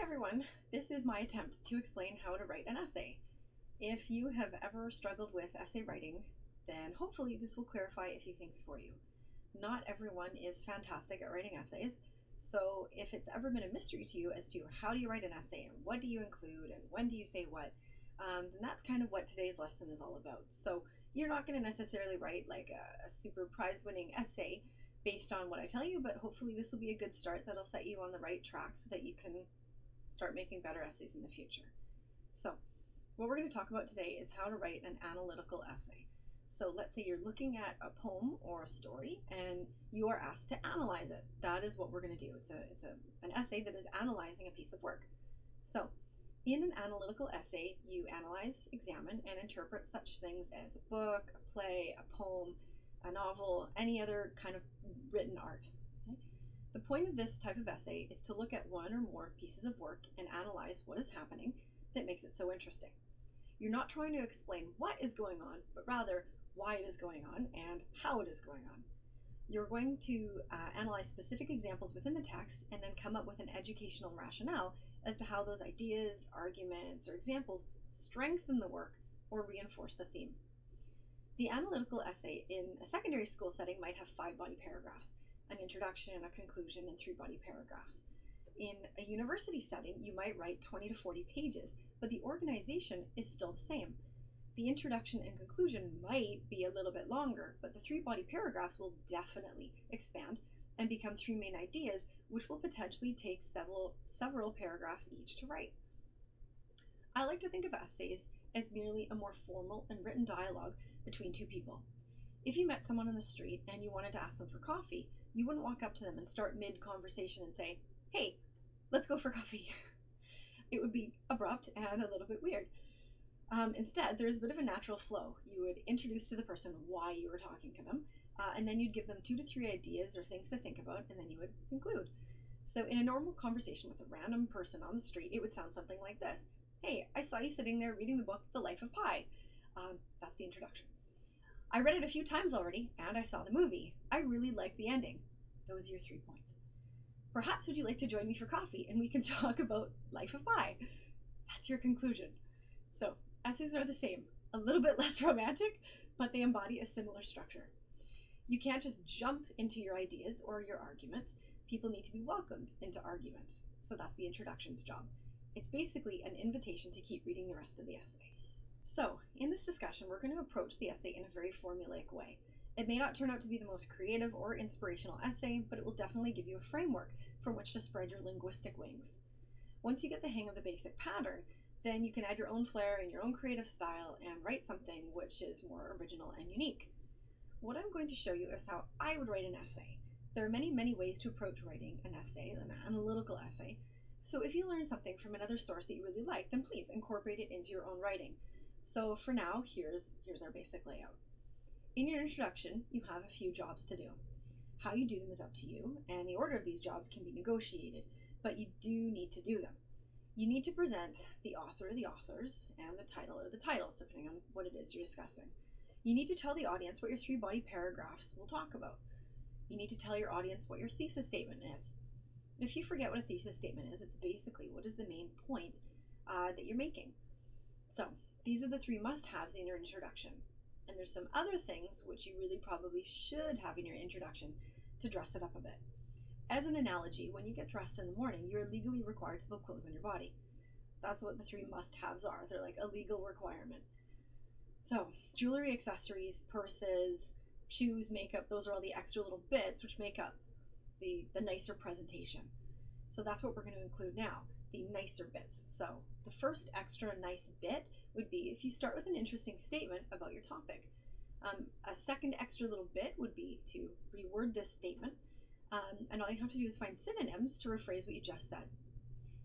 everyone, this is my attempt to explain how to write an essay. If you have ever struggled with essay writing, then hopefully this will clarify a few things for you. Not everyone is fantastic at writing essays, so if it's ever been a mystery to you as to how do you write an essay and what do you include and when do you say what, then that's kind of what today's lesson is all about. So you're not going to necessarily write like a super prize-winning essay based on what I tell you, but hopefully this will be a good start that'll set you on the right track so that you can start making better essays in the future. So what we're going to talk about today is how to write an analytical essay. So let's say you're looking at a poem or a story and you are asked to analyze it. That is what we're going to do. It's an essay that is analyzing a piece of work. So in an analytical essay, you analyze, examine, and interpret such things as a book, a play, a poem, a novel, any other kind of written art. The point of this type of essay is to look at one or more pieces of work and analyze what is happening that makes it so interesting. You're not trying to explain what is going on, but rather why it is going on and how it is going on. You're going to analyze specific examples within the text and then come up with an educational rationale as to how those ideas, arguments, or examples strengthen the work or reinforce the theme. The analytical essay in a secondary school setting might have 5 body paragraphs, an introduction, a conclusion, and 3 body paragraphs. In a university setting, you might write 20 to 40 pages, but the organization is still the same. The introduction and conclusion might be a little bit longer, but the 3 body paragraphs will definitely expand and become 3 main ideas, which will potentially take several paragraphs each to write. I like to think of essays as merely a more formal and written dialogue between 2 people. If you met someone on the street and you wanted to ask them for coffee, you wouldn't walk up to them and start mid-conversation and say, "Hey, let's go for coffee." It would be abrupt and a little bit weird. Instead, there's a bit of a natural flow. You would introduce to the person why you were talking to them, and then you'd give them 2 to 3 ideas or things to think about, and then you would conclude. So in a normal conversation with a random person on the street, it would sound something like this. "Hey, I saw you sitting there reading the book, The Life of Pi." That's the introduction. "I read it a few times already, and I saw the movie. I really liked the ending." Those are your 3 points. "Perhaps would you like to join me for coffee and we can talk about Life of Pi?" That's your conclusion. So essays are the same, a little bit less romantic, but they embody a similar structure. You can't just jump into your ideas or your arguments. People need to be welcomed into arguments. So that's the introduction's job. It's basically an invitation to keep reading the rest of the essay. So in this discussion, we're going to approach the essay in a very formulaic way. It may not turn out to be the most creative or inspirational essay, but it will definitely give you a framework from which to spread your linguistic wings. Once you get the hang of the basic pattern, then you can add your own flair and your own creative style and write something which is more original and unique. What I'm going to show you is how I would write an essay. There are many, many ways to approach writing an essay, an analytical essay. So if you learn something from another source that you really like, then please incorporate it into your own writing. So for now, here's our basic layout. In your introduction, you have a few jobs to do. How you do them is up to you, and the order of these jobs can be negotiated, but you do need to do them. You need to present the author or the authors and the title or the titles, depending on what it is you're discussing. You need to tell the audience what your 3 body paragraphs will talk about. You need to tell your audience what your thesis statement is. If you forget what a thesis statement is, it's basically what is the main point that you're making. So these are the 3 must-haves in your introduction. And there's some other things which you really probably should have in your introduction to dress it up a bit. As an analogy, when you get dressed in the morning, you're legally required to put clothes on your body. That's what the 3 must-haves are. They're like a legal requirement. So jewelry, accessories, purses, shoes, makeup, those are all the extra little bits which make up the nicer presentation. So that's what we're going to include now, the nicer bits. So the first extra nice bit would be if you start with an interesting statement about your topic. A second extra little bit would be to reword this statement, and all you have to do is find synonyms to rephrase what you just said.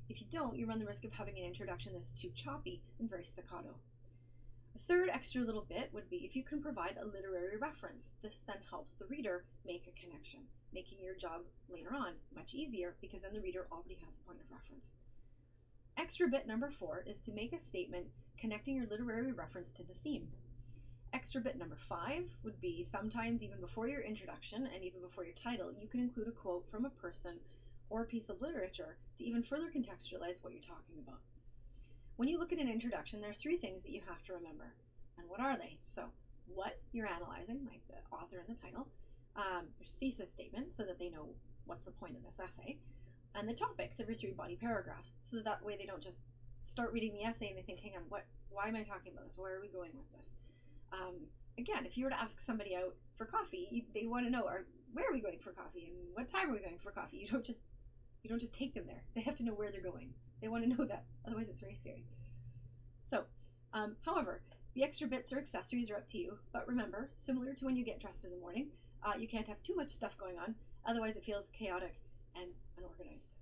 If you don't, you run the risk of having an introduction that's too choppy and very staccato. The third extra little bit would be if you can provide a literary reference. This then helps the reader make a connection, making your job later on much easier because then the reader already has a point of reference. Extra bit number 4 is to make a statement connecting your literary reference to the theme. Extra bit number 5 would be sometimes even before your introduction and even before your title, you can include a quote from a person or a piece of literature to even further contextualize what you're talking about. When you look at an introduction, there are three things that you have to remember. And what are they? So, what you're analyzing, like the author and the title, your thesis statement, so that they know what's the point of this essay, and the topics of your three body paragraphs, so that way they don't just start reading the essay and they think, hang on, why am I talking about this? Where are we going with this? Again, if you were to ask somebody out for coffee, they want to know, where are we going for coffee and what time are we going for coffee? You don't just take them there. They have to know where they're going. They want to know that. Otherwise, it's very scary. So, however, the extra bits or accessories are up to you. But remember, similar to when you get dressed in the morning, you can't have too much stuff going on. Otherwise, it feels chaotic and unorganized.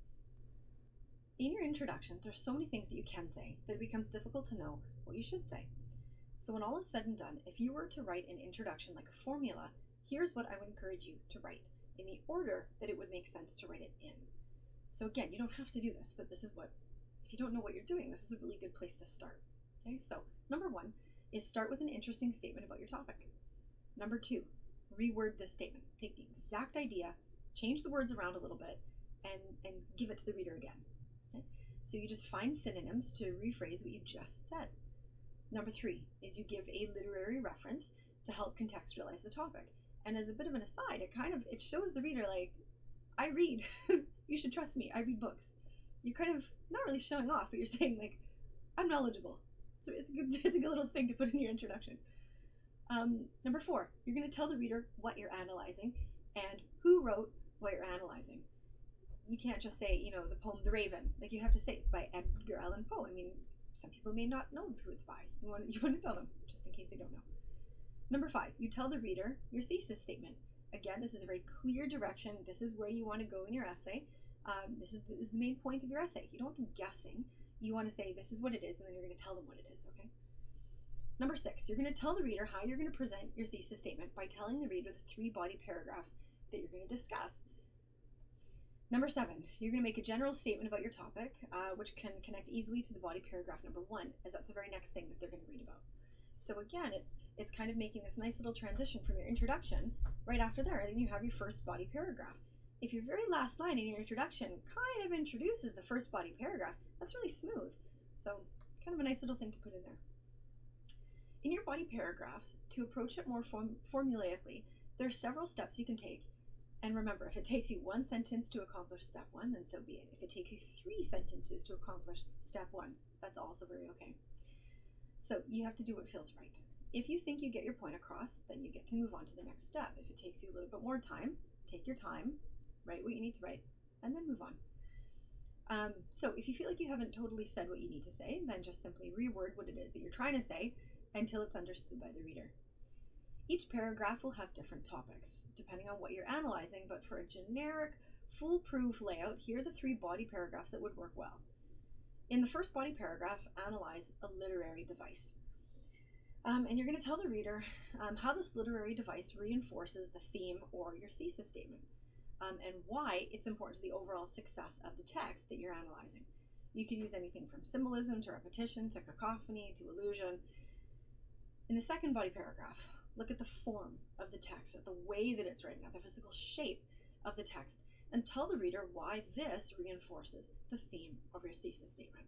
In your introduction, there's so many things that you can say that it becomes difficult to know what you should say. So when all is said and done, if you were to write an introduction like a formula, here's what I would encourage you to write in the order that it would make sense to write it in. So again, you don't have to do this, but this is what, if you don't know what you're doing, this is a really good place to start. Okay, so number one is start with an interesting statement about your topic. Number two, reword this statement. Take the exact idea, change the words around a little bit, and give it to the reader again. Okay? So you just find synonyms to rephrase what you just said. Number three is you give a literary reference to help contextualize the topic. And as a bit of an aside, it shows the reader, like, I read. You should trust me. I read books. You're kind of not really showing off, but you're saying, like, I'm knowledgeable. So it's a good little thing to put in your introduction. Number four, you're going to tell the reader what you're analyzing and who wrote what you're analyzing. You can't just say, the poem The Raven. Like, you have to say it's by Edgar Allan Poe. I mean, some people may not know who it's by. You want to tell them, just in case they don't know. Number five, you tell the reader your thesis statement. Again, this is a very clear direction. This is where you want to go in your essay. This is the main point of your essay. You don't want them guessing. You want to say this is what it is, and then you're going to tell them what it is, okay? Number six, you're going to tell the reader how you're going to present your thesis statement by telling the reader the three body paragraphs that you're going to discuss. Number seven, you're going to make a general statement about your topic, which can connect easily to the body paragraph number one, as that's the very next thing that they're going to read about. So again, it's kind of making this nice little transition from your introduction right after there, and then you have your first body paragraph. If your very last line in your introduction kind of introduces the first body paragraph, that's really smooth. So kind of a nice little thing to put in there. In your body paragraphs, to approach it more formulaically, there are several steps you can take. And remember, if it takes you one sentence to accomplish step one, then so be it. If it takes you 3 sentences to accomplish step one, that's also very okay. So you have to do what feels right. If you think you get your point across, then you get to move on to the next step. If it takes you a little bit more time, take your time, write what you need to write, and then move on. So if you feel like you haven't totally said what you need to say, then just simply reword what it is that you're trying to say until it's understood by the reader. Each paragraph will have different topics, depending on what you're analyzing, but for a generic, foolproof layout, here are the 3 body paragraphs that would work well. In the first body paragraph, analyze a literary device. And you're going to tell the reader how this literary device reinforces the theme or your thesis statement, and why it's important to the overall success of the text that you're analyzing. You can use anything from symbolism to repetition to cacophony to illusion. In the second body paragraph, look at the form of the text, at the way that it's written, at the physical shape of the text, and tell the reader why this reinforces the theme of your thesis statement.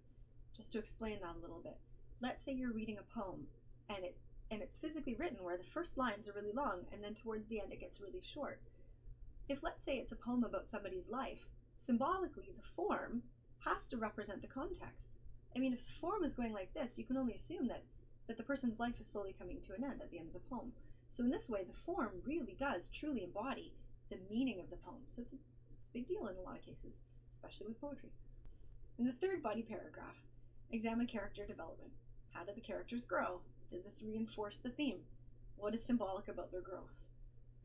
Just to explain that a little bit, let's say you're reading a poem and it's physically written where the first lines are really long and then towards the end it gets really short. If, let's say, it's a poem about somebody's life, symbolically the form has to represent the context. I mean, if the form is going like this, you can only assume that the person's life is slowly coming to an end at the end of the poem. So in this way, the form really does truly embody the meaning of the poem. So it's a big deal in a lot of cases, especially with poetry. In the third body paragraph, examine character development. How did the characters grow? Did this reinforce the theme? What is symbolic about their growth?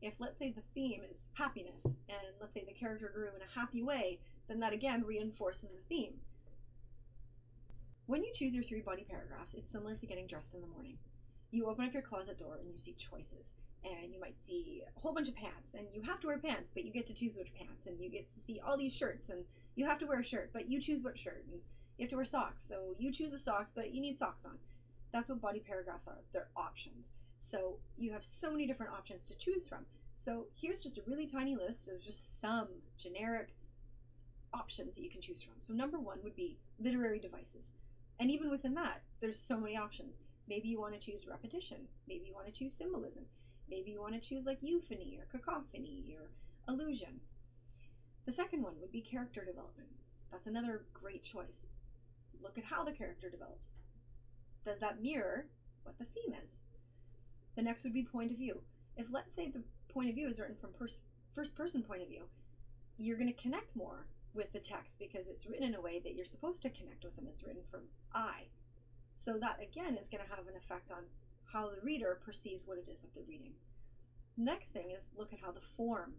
If, let's say, the theme is happiness, and let's say the character grew in a happy way, then that again reinforces the theme. When you choose your 3 body paragraphs, it's similar to getting dressed in the morning. You open up your closet door and you see choices, and you might see a whole bunch of pants, and you have to wear pants, but you get to choose which pants, and you get to see all these shirts, and you have to wear a shirt, but you choose what shirt, and you have to wear socks, so you choose the socks, but you need socks on. That's what body paragraphs are. They're options. So you have so many different options to choose from. So here's just a really tiny list of just some generic options that you can choose from. So number one would be literary devices. And even within that, there's so many options. Maybe you want to choose repetition. Maybe you want to choose symbolism. Maybe you want to choose like euphony or cacophony or illusion. The second one would be character development. That's another great choice. Look at how the character develops. Does that mirror what the theme is? The next would be point of view. If, let's say, the point of view is written from first person point of view, you're going to connect more with the text because it's written in a way that you're supposed to connect with them. It's written from I. So that, again, is going to have an effect on how the reader perceives what it is that they're reading. Next thing is look at how the form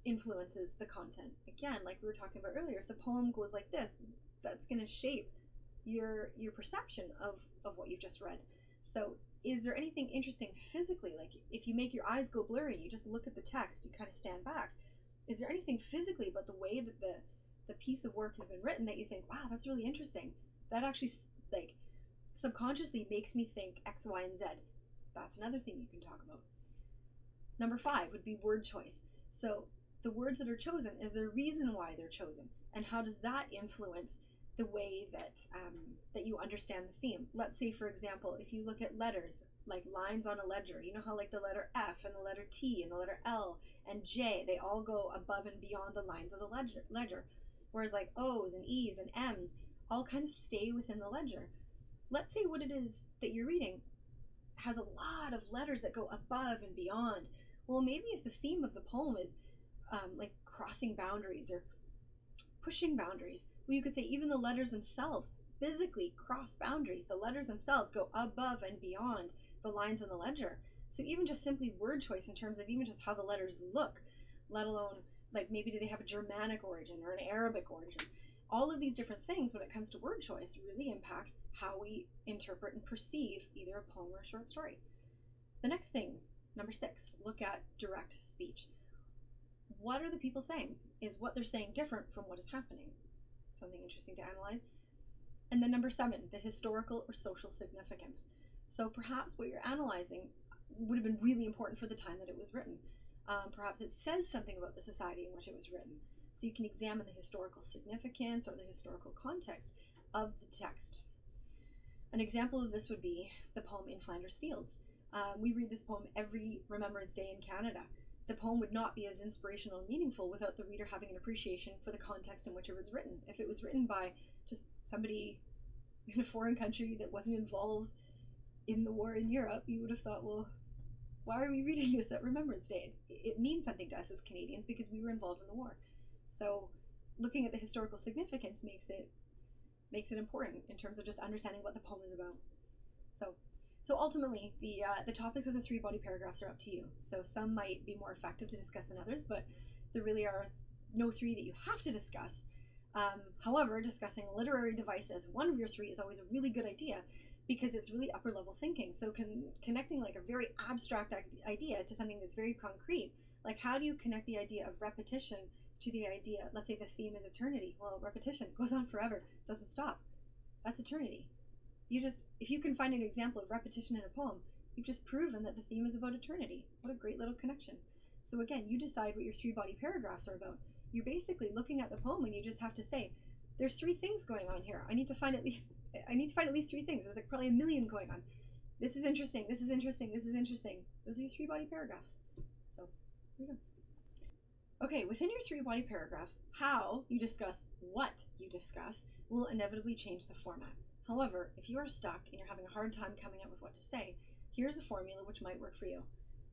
influences the content. Again, like we were talking about earlier, if the poem goes like this, that's going to shape your perception of what you've just read. So is there anything interesting physically? Like if you make your eyes go blurry and you just look at the text, you kind of stand back. Is there anything physically about the way that the piece of work has been written that you think, wow, that's really interesting? That actually like subconsciously makes me think X, Y, and Z. That's another thing you can talk about. Number 5 would be word choice. So the words that are chosen, is there a reason why they're chosen? And how does that influence the way that that you understand the theme? Let's say, for example, if you look at letters, like lines on a ledger, you know how like the letter F and the letter T and the letter L and J, they all go above and beyond the lines of the ledger. Whereas like O's and E's and M's all kind of stay within the ledger. Let's say what it is that you're reading has a lot of letters that go above and beyond. Well, maybe if the theme of the poem is like crossing boundaries or pushing boundaries, well, you could say even the letters themselves physically cross boundaries. The letters themselves go above and beyond the lines in the ledger. So even just simply word choice in terms of even just how the letters look, let alone like maybe do they have a Germanic origin or an Arabic origin? All of these different things when it comes to word choice really impacts how we interpret and perceive either a poem or a short story. The next thing, number 6, look at direct speech. What are the people saying? Is what they're saying different from what is happening? Something interesting to analyze. And then number 7, the historical or social significance. So perhaps what you're analyzing would have been really important for the time that it was written. Perhaps it says something about the society in which it was written. So you can examine the historical significance or the historical context of the text. An example of this would be the poem In Flanders Fields. We read this poem every Remembrance Day in Canada. The poem would not be as inspirational and meaningful without the reader having an appreciation for the context in which it was written. If it was written by just somebody in a foreign country that wasn't involved in the war in Europe, you would have thought, well, why are we reading this at Remembrance Day? It means something to us as Canadians because we were involved in the war. So looking at the historical significance makes it important in terms of just understanding what the poem is about. So ultimately, the topics of the 3 body paragraphs are up to you. So some might be more effective to discuss than others, but there really are no 3 that you have to discuss. However, discussing a literary device as one of your 3 is always a really good idea because it's really upper level thinking. So connecting like a very abstract idea to something that's very concrete. Like how do you connect the idea of repetition to the idea, let's say the theme is eternity. Well, repetition goes on forever, doesn't stop. That's eternity. If you can find an example of repetition in a poem, you've just proven that the theme is about eternity. What a great little connection. So again, you decide what your 3 body paragraphs are about. You're basically looking at the poem and you just have to say, there's 3 things going on here. I need to find at least 3 things. There's like probably a million going on. This is interesting, this is interesting, this is interesting. Those are your 3 body paragraphs. So here we go. Okay, within your 3 body paragraphs, how you discuss what you discuss will inevitably change the format. However, if you are stuck and you're having a hard time coming up with what to say, here's a formula which might work for you.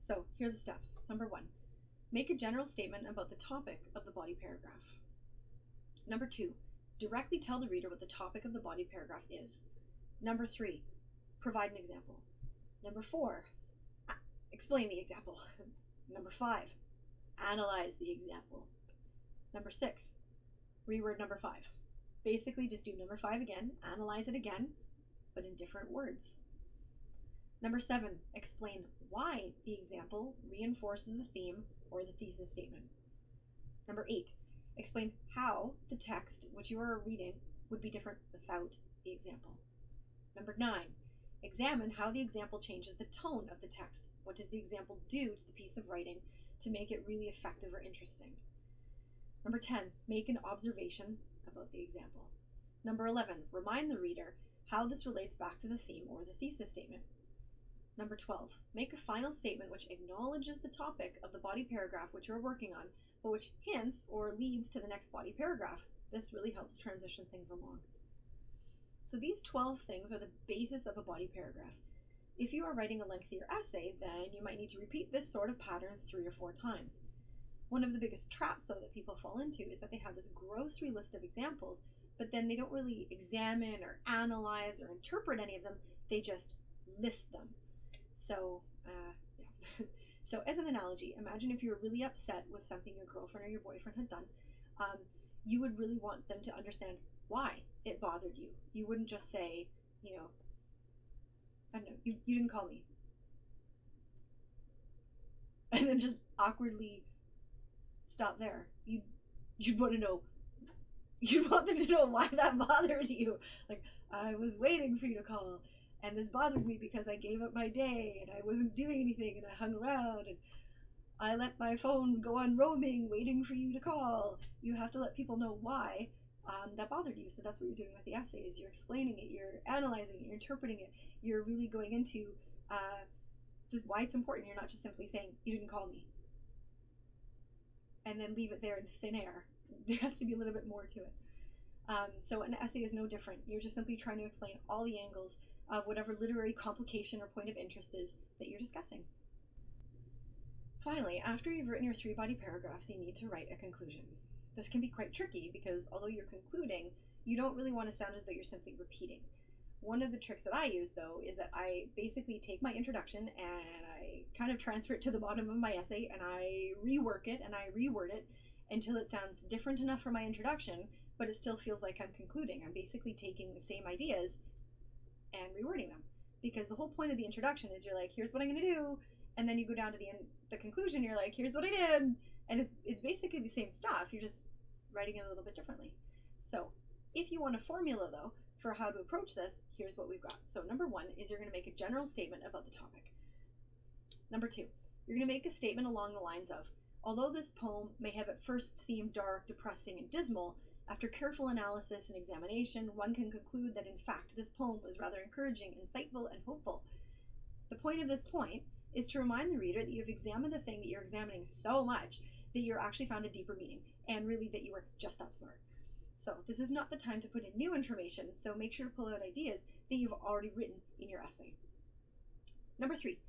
So here are the steps. Number 1, make a general statement about the topic of the body paragraph. Number 2, directly tell the reader what the topic of the body paragraph is. Number 3, provide an example. Number 4, explain the example. Number 5, analyze the example. Number 6, reword number 5. Basically just do number 5 again, analyze it again, but in different words. Number 7, explain why the example reinforces the theme or the thesis statement. Number 8, explain how the text which you are reading would be different without the example. Number 9, examine how the example changes the tone of the text. What does the example do to the piece of writing to make it really effective or interesting? Number 10, make an observation about the example. Number 11, remind the reader how this relates back to the theme or the thesis statement. Number 12, make a final statement which acknowledges the topic of the body paragraph which you're working on, but which hints or leads to the next body paragraph. This really helps transition things along. So these 12 things are the basis of a body paragraph. If you are writing a lengthier essay, then you might need to repeat this sort of pattern 3 or 4 times. One of the biggest traps, though, that people fall into is that they have this grocery list of examples, but then they don't really examine or analyze or interpret any of them. They just list them. So, yeah. So as an analogy, imagine if you were really upset with something your girlfriend or your boyfriend had done. You would really want them to understand why it bothered you. You wouldn't just say, I don't know, you didn't call me. And then just awkwardly stop there. You'd want to know, you'd want them to know why that bothered you. Like, I was waiting for you to call, and this bothered me because I gave up my day, and I wasn't doing anything, and I hung around, and I let my phone go on roaming, waiting for you to call. You have to let people know why that bothered you. So that's what you're doing with the essay, is you're explaining it, you're analyzing it, you're interpreting it, you're really going into just why it's important. You're not just simply saying, you didn't call me, and then leave it there in thin air. There has to be a little bit more to it. So an essay is no different. You're just simply trying to explain all the angles of whatever literary complication or point of interest is that you're discussing. Finally, after you've written your 3 body paragraphs, you need to write a conclusion. This can be quite tricky because although you're concluding, you don't really want to sound as though you're simply repeating. One of the tricks that I use, though, is that I basically take my introduction and I kind of transfer it to the bottom of my essay, and I rework it and I reword it until it sounds different enough for my introduction, but it still feels like I'm concluding. I'm basically taking the same ideas and rewording them, because the whole point of the introduction is you're like, here's what I'm going to do, and then you go down to the conclusion, you're like, here's what I did, and it's basically the same stuff. You're just writing it a little bit differently. So if you want a formula, though, for how to approach this, here's what we've got. So number 1 is you're going to make a general statement about the topic. Number 2, you're going to make a statement along the lines of, although this poem may have at first seemed dark, depressing, and dismal, after careful analysis and examination, one can conclude that in fact this poem was rather encouraging, insightful, and hopeful. The point of this point is to remind the reader that you've examined the thing that you're examining so much that you're actually found a deeper meaning, and really that you were just that smart. So this is not the time to put in new information, so make sure to pull out ideas that you've already written in your essay. Number 3,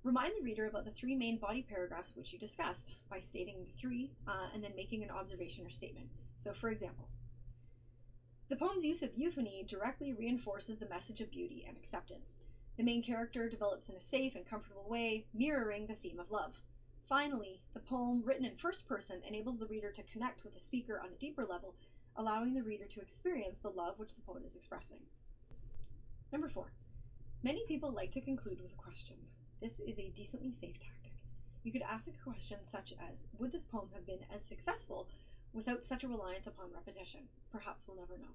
remind the reader about the 3 main body paragraphs which you discussed by stating the 3 and then making an observation or statement. So for example, the poem's use of euphony directly reinforces the message of beauty and acceptance. The main character develops in a safe and comfortable way, mirroring the theme of love. Finally, the poem, written in first person, enables the reader to connect with the speaker on a deeper level, allowing the reader to experience the love which the poet is expressing. Number 4, many people like to conclude with a question. This is a decently safe tactic. You could ask a question such as, would this poem have been as successful without such a reliance upon repetition? Perhaps we'll never know.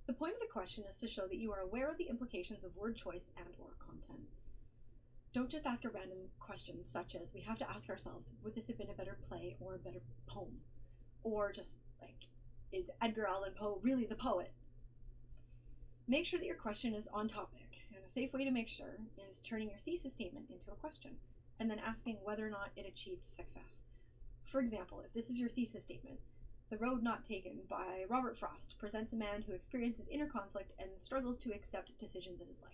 The point of the question is to show that you are aware of the implications of word choice and or content. Don't just ask a random question such as, we have to ask ourselves, would this have been a better play or a better poem? Or just like, is Edgar Allan Poe really the poet? Make sure that your question is on topic, and a safe way to make sure is turning your thesis statement into a question, and then asking whether or not it achieved success. For example, if this is your thesis statement, The Road Not Taken by Robert Frost presents a man who experiences inner conflict and struggles to accept decisions in his life.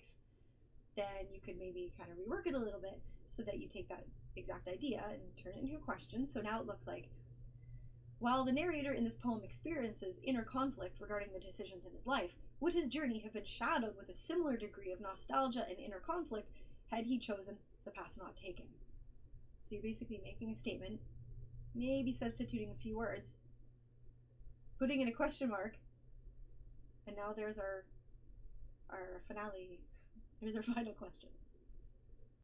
Then you could maybe kind of rework it a little bit so that you take that exact idea and turn it into a question. So now it looks like, while the narrator in this poem experiences inner conflict regarding the decisions in his life, would his journey have been shadowed with a similar degree of nostalgia and inner conflict had he chosen the path not taken? So you're basically making a statement, maybe substituting a few words, putting in a question mark, and now there's our finale. There's our final question.